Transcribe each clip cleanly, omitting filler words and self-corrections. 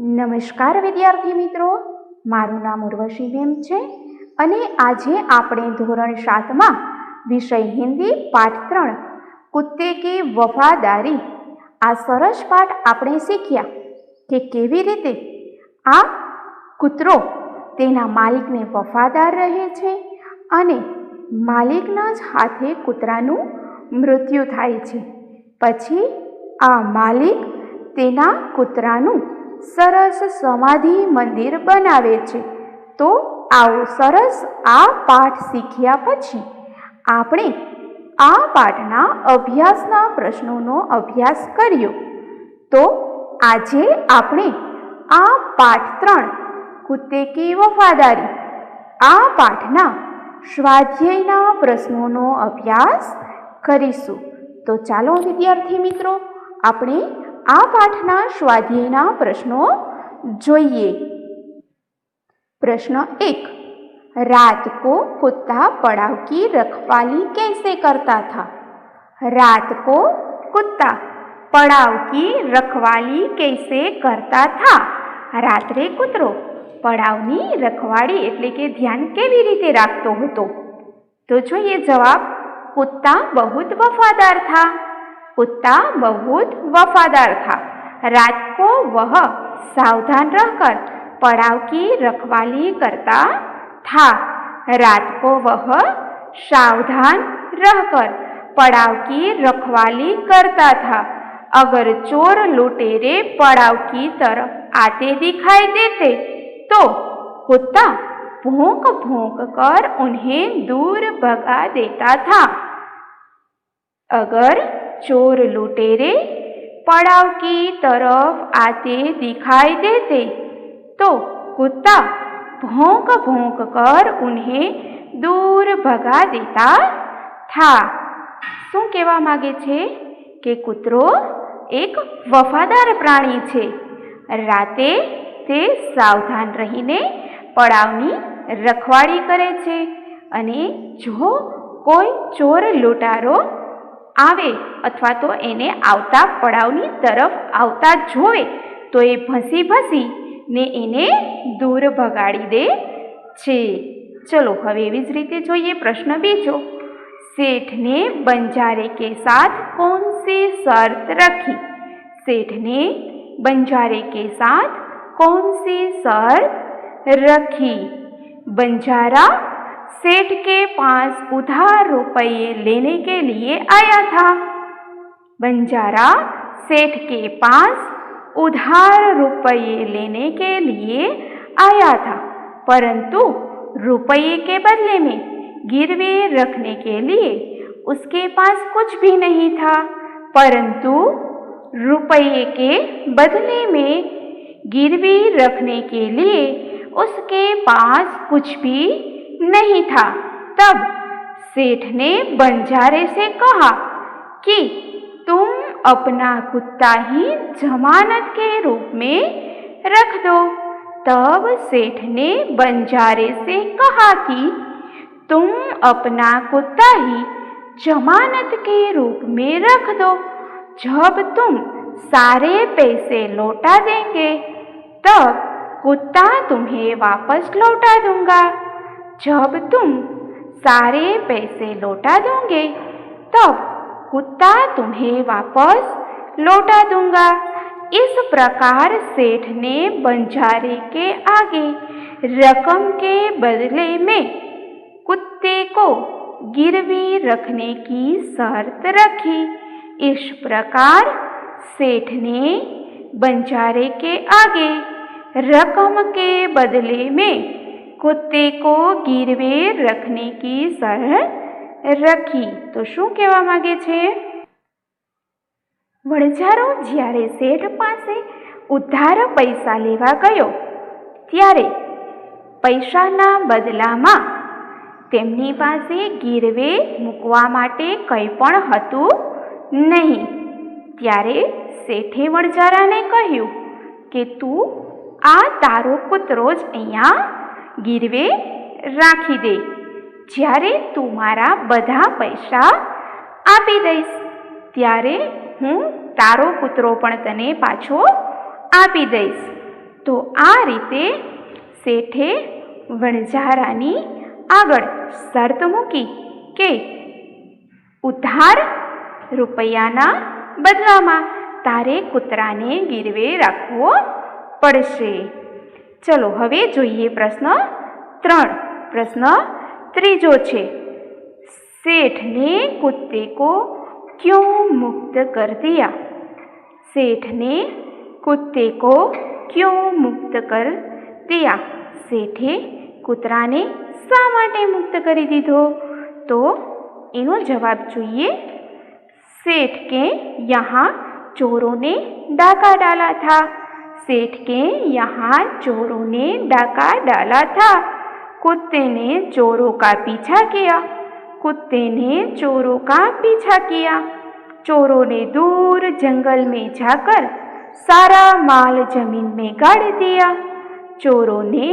નમસ્કાર વિદ્યાર્થી મિત્રો, મારું નામ ઉર્વશી મેમ છે અને આજે આપણે ધોરણ 7માં વિષય હિન્દી પાઠ 3 કુત્તે કી વફાદારી આ સરસ પાઠ આપણે શીખ્યા કે કેવી રીતે આ કૂતરો તેના માલિકને વફાદાર રહે છે અને માલિકના જ હાથે કૂતરાનું મૃત્યુ થાય છે। પછી આ માલિક તેના કૂતરાનું સરસ સમાધિ મંદિર બનાવે છે। તો આવો સરસ આ પાઠ શીખ્યા પછી આપણે આ પાઠના અભ્યાસના પ્રશ્નોનો અભ્યાસ કર્યો। તો આજે આપણે આ પાઠ 3 કુત્તે કી વફાદારી આ પાઠના સ્વાધ્યાયના પ્રશ્નોનો અભ્યાસ કરીશું। તો ચાલો વિદ્યાર્થી મિત્રો, આપણે આ પાઠના સ્વાધ્યાયના પ્રશ્નો જોઈએ। प्रश्न 1, रात को कुत्ता पड़ाव की रखवाली कैसे करता था? रात को कुत्ता पड़ाव की रखवाली कैसे करता था? रात्रे कूतरो पड़ावनी रखवाड़ी एटले के ध्यान केवी रीते राखतो हतो? तो जोईए जवाब, कुत्ता बहुत वफादार था। कुत्ता बहुत वफादार था। रात को वह सावधान रहकर पड़ाव की रखवाली करता था। रात को वह सावधान रहकर पड़ाव की रखवाली करता था। अगर चोर लुटेरे पड़ाव की तरफ आते दिखाई देते तो कुत्ता भौंक भौंक कर उन्हें दूर भगा देता था। अगर चोर लुटेरे पड़ाव की तरफ आते दिखाई देते तो कुत्ता भौंक भौंक कर उन्हें दूर भगा देता था। શું કહેવા માગે છે કે કૂતરો એક વફાદાર પ્રાણી છે। રાતે તે સાવધાન રહીને પડાવની રખવાળી કરે છે અને જો કોઈ ચોર લૂંટારો આવે અથવા તો એને આવતા પડાવની તરફ આવતા જોવે તો એ ભસી ભસીને એને દૂર ભગાડી દે છે। ચલો હવે એવી જ રીતે જોઈએ પ્રશ્ન બીજો। सेठ ने बंजारे के साथ कौन सी शर्त रखी? सेठ ने बंजारे के साथ कौन सी शर्त रखी? बंजारा सेठ के पास उधार रुपये लेने के लिए आया था। बंजारा सेठ के पास उधार रुपये लेने के लिए आया था, परंतु रुपये के बदले में गिरवे रखने के लिए उसके पास कुछ भी नहीं था। परंतु रुपये के बदले में गिरवी रखने के लिए उसके पास कुछ भी नहीं था। तब सेठ ने बंजारे से कहा कि तुम अपना कुत्ता ही जमानत के रूप में रख दो। तब सेठ ने बंजारे से कहा कि तुम अपना कुत्ता ही जमानत के रूप में रख दो। जब तुम सारे पैसे लौटा देंगे तब कुत्ता तुम्हें वापस लौटा दूंगा। जब तुम सारे पैसे लौटा दोगे तब कुत्ता तुम्हें वापस लौटा दूंगा। इस प्रकार सेठ ने बंजारे के आगे रकम के बदले में कुत्ते को गिरवी रखने की शर्त रखी। इस प्रकार सेठ ने बंजारे के आगे रकम के बदले में कुत्ते को गिरवे रखने की शर्त रखी। तो शू कहेवा मांगे छे? वणजारो ज्यारे सेठ पासे उधार पैसा लेवा गयो त्यारे पैसाना बदलामां તેમની પાસે ગીરવે મૂકવા માટે કંઈ પણ હતું નહીં। ત્યારે શેઠે વણજારાને કહ્યું કે તું આ તારો કૂતરો જ અહીંયા ગીરવે રાખી દે। જ્યારે તું મારા બધા પૈસા આપી દઈશ ત્યારે હું તારો કૂતરો પણ તને પાછો આપી દઈશ। તો આ રીતે શેઠે વણઝારાની આગળ શરત મૂકી કે ઉધાર રૂપિયાના બદલામાં તારે કૂતરાને ગીરવે રાખવો પડશે. ચલો હવે જોઈએ પ્રશ્ન 3. પ્રશ્ન ત્રીજો છે, सेठ ने कुत्ते को क्यों मुक्त कर दिया? सेठ ने कुत्ते को क्यों मुक्त कर दिया? सेठे કૂતરાને શા માટે મુક્ત કરી દીધો? તો એનો જવાબ જોઈએ. सेठ के यहाँ चोरों ने डाका डाला था. सेठ के यहाँ चोरों ने डाका डाला था. कुत्ते ने चोरों का पीछा किया. कुत्ते ने चोरों का पीछा किया. चोरों ने दूर जंगल में जाकर सारा माल जमीन में गाड़ दिया. चोरों ने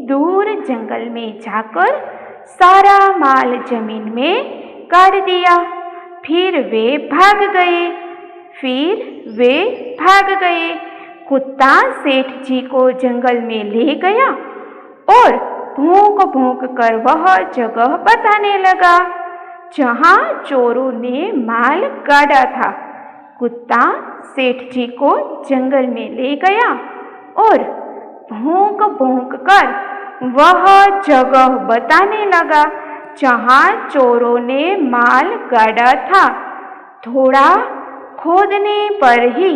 दूर जंगल में जाकर सारा माल जमीन में गाड़ दिया. फिर वे भाग गए. फिर वे भाग गए. कुत्ता सेठ जी को जंगल में ले गया और भौंक भौंक कर वह जगह बताने लगा जहाँ चोरों ने माल गाड़ा था. कुत्ता सेठ जी को जंगल में ले गया और भौंक भौंक कर वह जगह बताने लगा जहाँ चोरों ने माल गाड़ा था. थोड़ा खोदने पर ही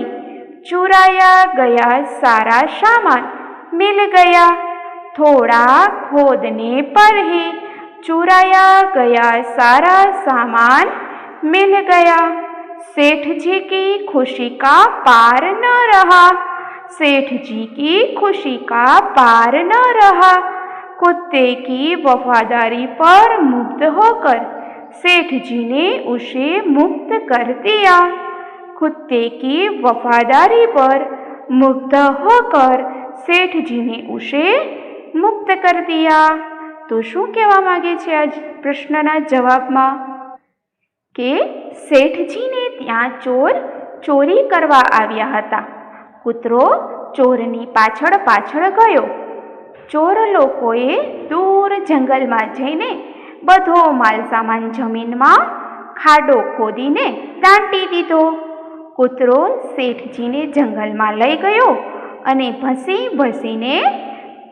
चुराया गया सारा सामान मिल गया. थोड़ा खोदने पर ही चुराया गया सारा सामान मिल गया. सेठ जी की खुशी का पार न रहा. सेठ जी की खुशी का पार न रहा. कुत्ते की वफादारी पर मुग्ध होकर सेठ जी ने उसे मुक्त कर दिया. कुत्ते की वफादारी पर मुग्ध होकर सेठ जी ने उसे मुक्त कर दिया. तो શું કહેવા માંગે છે આ પ્રશ્નના જવાબમાં? કે શેઠજીને ત્યાં ચોર ચોરી કરવા આવ્યા હતા. કૂતરો ચોરની પાછળ પાછળ ગયો. ચોર લોકોએ દૂર જંગલમાં જઈને બધો માલસામાન જમીનમાં ખાડો ખોદીને દાટી દીધો. કૂતરો શેઠજીને જંગલમાં લઈ ગયો અને ભસી ભસીને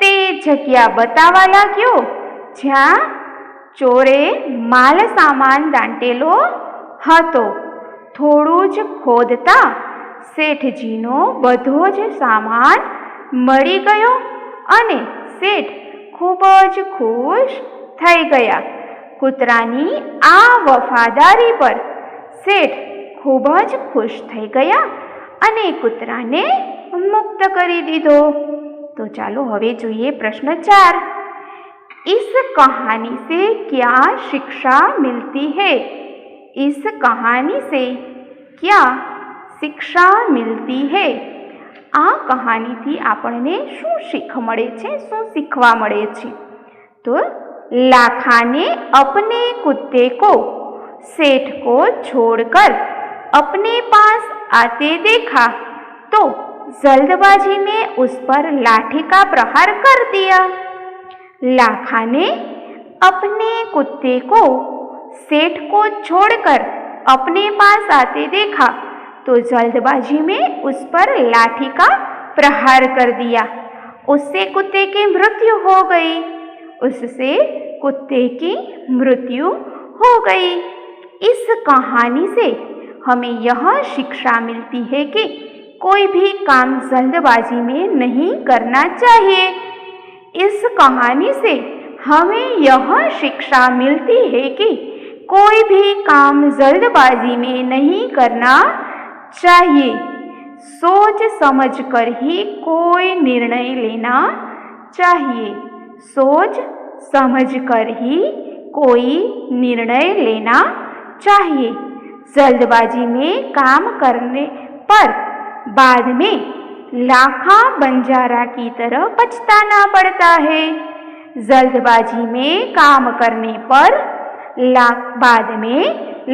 તે જગ્યા બતાવવા લાગ્યો જ્યાં ચોરે માલ સામાન દાંટેલો હતો. થોડું જ ખોદતા શેઠજીનો બધો જ સામાન મળી ગયો અને શેઠ ખૂબ જ ખુશ થઈ ગયા. કૂતરાની આ વફાદારી પર શેઠ ખૂબ જ ખુશ થઈ ગયા અને કૂતરાને મુક્ત કરી દીધો. तो चलो हवे જોઈએ प्रश्न 4. इस कहानी से क्या शिक्षा मिलती है? इस कहानी से क्या शिक्षा मिलती है? आ कहानी थी आपने शू सीख मळे छे, शू सीखवा मळे छे? तो लाखा ने अपने कुत्ते को सेठ को छोड़कर अपने पास आते देखा तो जल्दबाजी में उस पर लाठी का प्रहार कर दिया. लाखा ने अपने कुत्ते को सेठ को छोड़कर अपने पास आते देखा तो जल्दबाजी में उस पर लाठी का प्रहार कर दिया. उससे कुत्ते की मृत्यु हो गई. उससे कुत्ते की मृत्यु हो गई. इस कहानी से हमें यह शिक्षा मिलती है कि कोई भी काम जल्दबाजी में नहीं करना चाहिए. इस कहानी से हमें यह शिक्षा मिलती है कि कोई भी काम जल्दबाजी में नहीं करना चाहिए. सोच समझ कर ही कोई निर्णय लेना चाहिए. सोच समझ कर ही कोई निर्णय लेना चाहिए. जल्दबाजी में काम करने पर बाद में लाखा बंजारा की तरह पछताना पड़ता है. जल्दबाजी में काम करने पर बाद में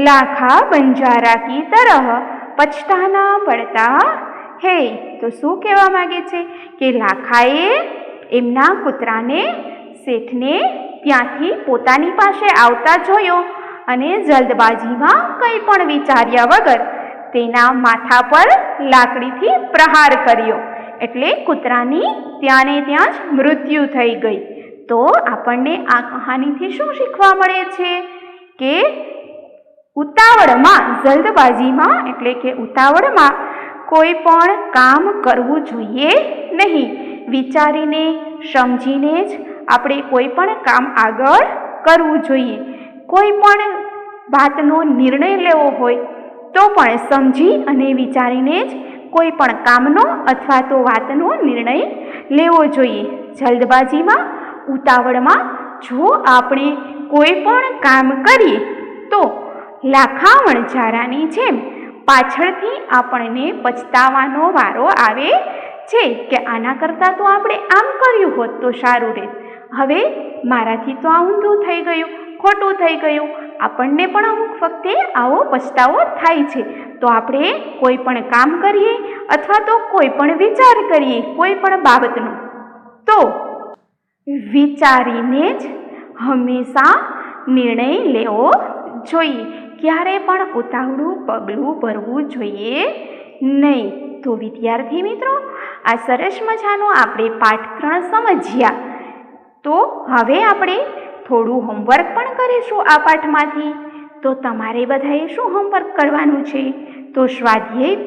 लाखा बंजारा की तरह पछताना पड़ता હે. તો શું કહેવા માગે છે કે લાખાએ એમના કૂતરાને શેઠને ત્યાંથી પોતાની પાસે આવતા જોયો અને જલ્દબાજીમાં કંઈ પણ વિચાર્યા વગર તેના માથા પર લાકડીથી પ્રહાર કર્યો. એટલે કૂતરાની ત્યાં ને ત્યાં જ મૃત્યુ થઈ ગઈ. તો આપણને આ કહાનીથી શું શીખવા મળે છે કે ઉતાવળમાં, જલ્દબાજીમાં એટલે કે ઉતાવળમાં કોઈ પણ કામ કરવું જોઈએ નહીં. વિચારીને સમજીને જ આપણે કોઈ પણ કામ આગળ કરવું જોઈએ. કોઈ પણ વાતનો નિર્ણય લેવો હોય તો પણ સમજી અને વિચારીને જ કોઈ પણ કામનો અથવા તો વાતનો નિર્ણય લેવો જોઈએ. જલ્દબાજીમાં, ઉતાવળમાં જો આપણે કોઈ પણ કામ કરીએ તો લાખા વણઝારાની જેમ પાછળથી આપણને પછતાવાનો વારો આવે છે કે આના કરતાં તો આપણે આમ કર્યું હોત તો સારું રહે. હવે મારાથી તો આ ઊંધું થઈ ગયું, ખોટું થઈ ગયું. આપણને પણ અમુક વખતે આવો પછતાવો થાય છે. તો આપણે કોઈ પણ કામ કરીએ અથવા તો કોઈ પણ વિચાર કરીએ કોઈ પણ બાબતનો, તો વિચારીને જ હંમેશા નિર્ણય લેવો જોઈએ. ક્યારે પણ ઉતાવળું પગલું ભરવું જોઈએ નહીં. તો વિદ્યાર્થી મિત્રો, આ સરસ મજાનો આપણે પાઠ 3 સમજ્યા. તો હવે આપણે થોડું હોમવર્ક પણ કરીશું આ પાઠમાંથી. તો તમારે બધાએ શું હોમવર્ક કરવાનું છે? તો સ્વાધ્યાય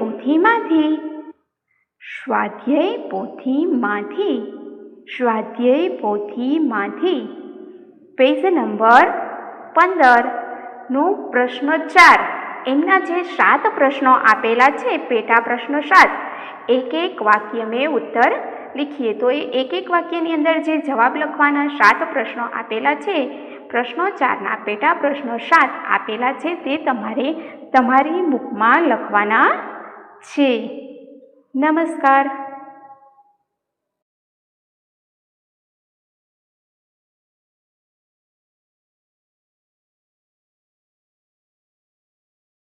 પોથીમાંથી પેજ નંબર 15નો પ્રશ્ન 4, એમના જે 7 પ્રશ્નો આપેલા છે, પેટા પ્રશ્ન 7, એક વાક્ય મેં ઉત્તર લીખીએ. તો એ એક વાક્યની અંદર જે જવાબ લખવાના 7 પ્રશ્નો આપેલા છે, પ્રશ્નો 4ના પેટા પ્રશ્નો 7 આપેલા છે, તે તમારે તમારી બુકમાં લખવાના છે. નમસ્કાર.